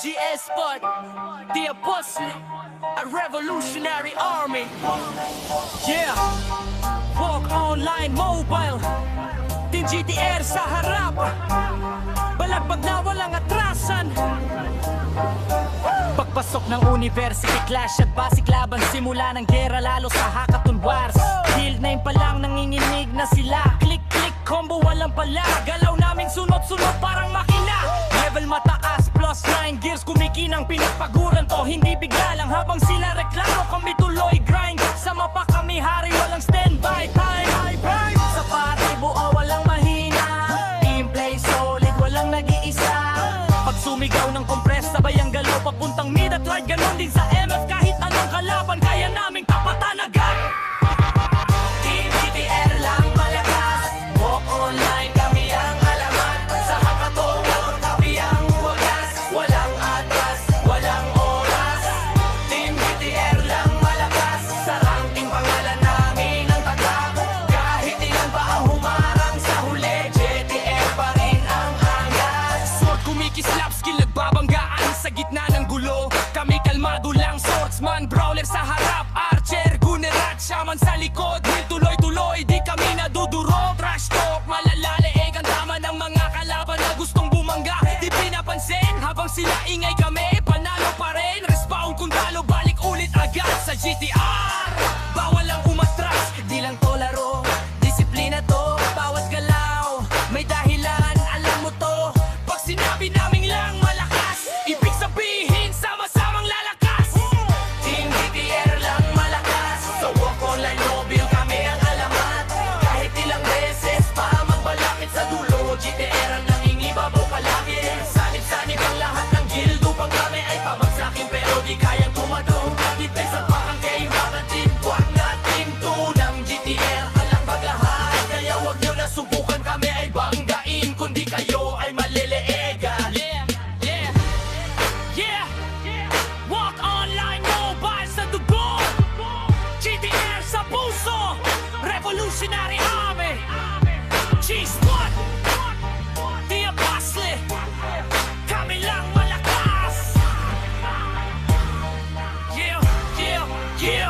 GS Spot, the Apostle, a revolutionary army. Yeah, walk online mobile, Team GTR sa harap, balagbag na walang atrasan. Pagpasok ng university, clash at basic laban, simula ng gera lalo sa hackathon wars. Guild name pa lang nanginginig na sila, click click combo walang pala, galaw naming sunod-sunod parang makina. Level mataas plus 9 gears, kumikinang pinagpaguran to, hindi bigla lang habang sila reklamo, kami tuloy grind. Sama pa kami hari, walang standby time. Sa party buo walang mahina, team play solid walang nag-iisa. Pag sumigaw ng compress sabay ang galaw papuntang mid at right, ganon din sa MF kahit anong kalaban kaya naming tapatan agad. Team GTR lang malakas, walk online kami ang alamat. Sa hackathon kami ang wagas, walang atras, walang oras. Team GTR lang malakas, sa ranking pangalan namin ang tatak. Kahit ilan pa ang humarang sa huli, GTR pa rin ang angas. Sword kumikislap, skill nagbabanggaan sa gitna ng gulo. Kami kalmado lang, swordsman, brawler sa harap, archer, gunner at shaman sa likod. Will tuloy-tuloy, di kami naduduro. Trash talk, malalaleeg ang tama ng mga kalaban na gustong bumangga. Di pinapansin, habang sila ingay kami, panalo pa rin. Respawn kung talo, balik ulit agad sa GTR. Bawal ang umatras, di lang to laro, disiplina to, bawat galaw may dahilan, alam mo to. Pag sinabi naming lang malakas, ibig sabihin sama-samang lalakas. Team GTR lang malakas, sa walk online mobile kami ang alamat. Kahit ilang beses pa magbalapit sa dulo, GTR ang nangingibabaw palagi. Sanib-sanib ang lahat ng guild upang kami ay pamagsakin, pero di kayang tumadong. Dipesa pa ang kailangan, teamwork na team 2 ng GTR. Alang baglahan, kaya wag nyo na subukan kami ay banggain, kundi kayo ay maliliigan. Yeah, walk online mobile sa dugo, GTR sa puso, revolutionary army. G-Squad, the Apostle, kami lang malakas. Yeah.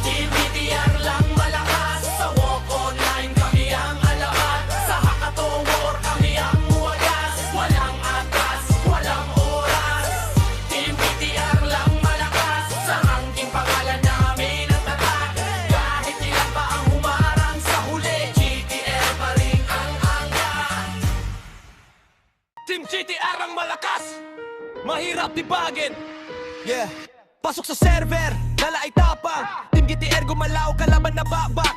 Team GTR lang malakas, sa walk online kami ang alamat. Sa hackathon war kami ang wagas, walang atras, walang oras. Team GTR lang malakas, sa ranking pangalan namin ang tatak. Kahit ilan pa ang humarang sa huli, GTR pa rin ang angas. Team GTR ang malakas, mahirap tibagin. Yeah, pasok sa server, dala ay tapang. Team GTR gumalaw, kalaban na babak.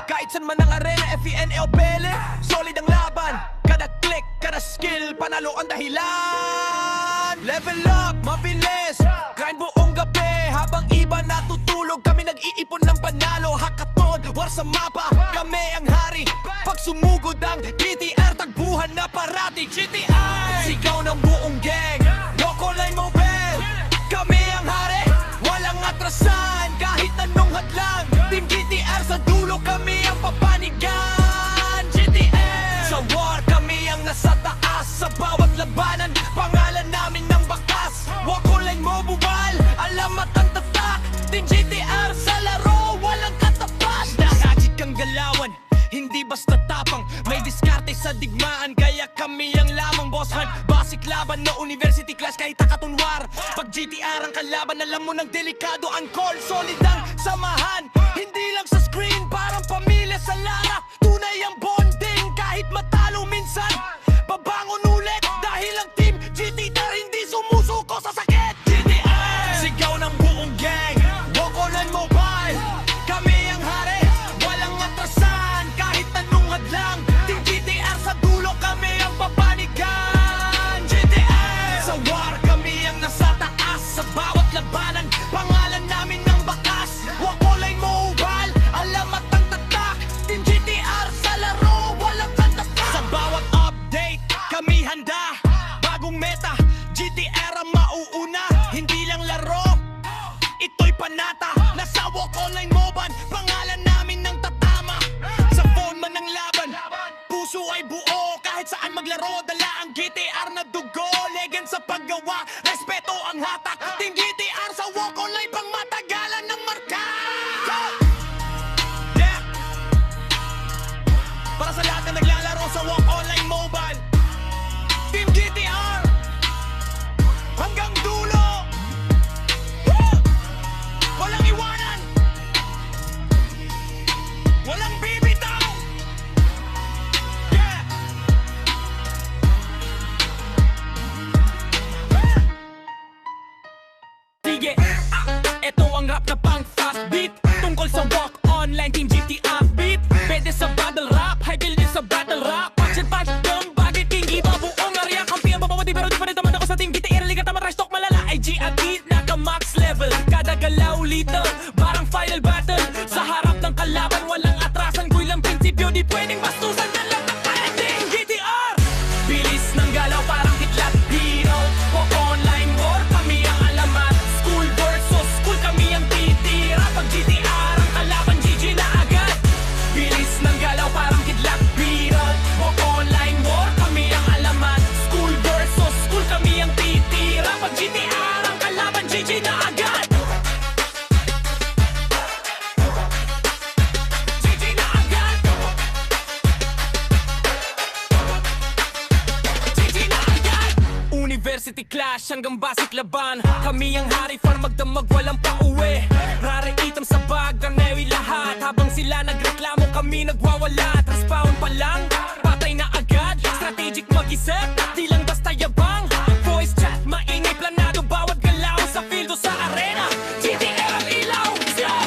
Kahit saan man ang arena, FEN o Pele, solid ang laban. Kada click, kada skill, panalo ang dahilan. Level up, mabilis, grind buong gabi. Habang iba natutulog, kami nag-iipon ng panalo. Hackathon, war sa mapa, kami ang hari. Pag sumugod ang GTR, tagbuhan na parati. GTR, sigaw ng buong gang, walk online mobile, kami ang hari, walang atrasan. Kahit anong hadlang, Team GTR sa dulo, kami ang papanigan. GTR, sa war kami ang nasa taas, sa bawat labanan, pangalan namin ng bakas. Walk online mobile, alamat ang tatak. Team GTR sa laro, walang katapas. Nakagit kang galawan, hindi basta tapang, may diskarte sa digmaan, kaya kami ang lamang boss hunt. Basic laban na university class kahit hackathon war. Pag GTR ang kalaban, alam mo ng delikado ang call. Solid ang samahan, hindi lang sa screen, parang pamilya sa Lara. Tunay ang bonding kahit matalo minsan, babangon ulit dahil ang team GTR hindi sumusuko sa sakit. GTR, sigaw ng buong gang, walk online mobile, kami ang hari, walang atrasan. Kahit anong hadlang, Team GTR sa dulo, kami ang papanigan. GTR, sa war kami ang nasa taas, sa bawat labanan, pangalan namin ng bakas. Walk online mobile, alamat ang tatak. Team GTR sa laro, walang kantatak. Sa bawat update, kami handa. gawa, respeto ang hatak. Team GTR sa walk online pang matagalan ng marka. Yeah! Para sa lahat na naglalaro sa walk online mobile, Team GTR hanggang dulo. Woo! Walang iwanan, walang bibitaw. Yeah! Sige, eto ang rap na pang fast beat. Tungkol sa walk online, Team GTR beat. Pwede sa battle rap, high build din sa battle rap. Punch and punch, dumb bagay, tinggi ba buong area. Kampiyan mapapati pero di pa rin naman ako sa Team GTR. Liga tama, trash talk malala, IG agit, naka max level. Kada galaw lito, parang final battle. Sa harap ng kalaban, walang atrasan. Ko'y lang prinsipyo, di pwedeng bastusan na lang ang kaya. Team GTR, bilis ng galaw, parang kitlat hero. Walk online war, kami ang alamat. School versus school, kami ang titira. Pag GTR ang kalaban, GG na agad. Bilis ng galaw, parang kidlat hero. Walk online war, kami ang alamat. School versus school, kami ang titira. Pag GTR ang kalaban, GG na agad. GG na agad. GG na agad. University clash hanggang basic laban. Kami ang hari for magdamag, walang pauwi. Rare item sa bag, ganewi lahat. Habang sila nagreklamo, kami nagwawala. Respawn pa lang, patay na agad. Strategic mag-isip, di lang basta yabang. Voice chat, maingay planado, bawat galaw sa field o sa arena. GTR ang ilaw, yeah.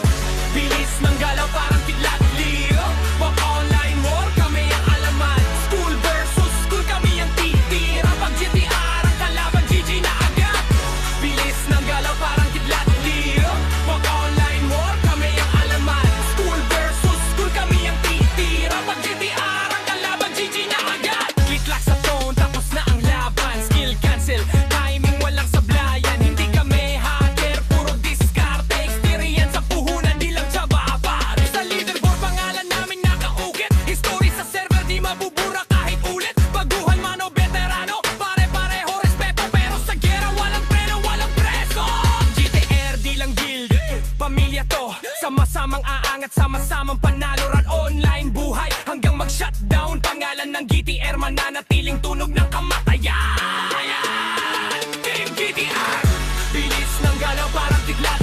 Bilis ng galaw, parang kidlat liro. Walk online war, kami ang alaman. School versus school, kami ang titira. Pag GTR ang kalaban, GG na agad. Bilis ng galaw, parang kidlat liro. Walk online war, kami ang alaman. School versus school, kami ang titira. Pag GTR ang kalaban, GG na agad. Click-clack sa phone, tapos na ang laban. Skill cancel, timing walang sablayan. Hindi kami hacker, puro diskarte. Experience sa puhunan, di lang tsaba pare. Sa leaderboard, pangalan namin nakaukit. History sa server, di mabubura kahit ulit. Baguhan man o veterano, pare-pareho respeto. Pero sa gera, walang preno, walang preso. GTR, di lang guild, pamilya to. Sama-samang aangat, sama-samang panalo. Run online buhay hanggang mag-shutdown. Pangalan ng GTR, mananatiling tunog ng kamatayan. Team GTR, bilis ng galaw, parang tiglat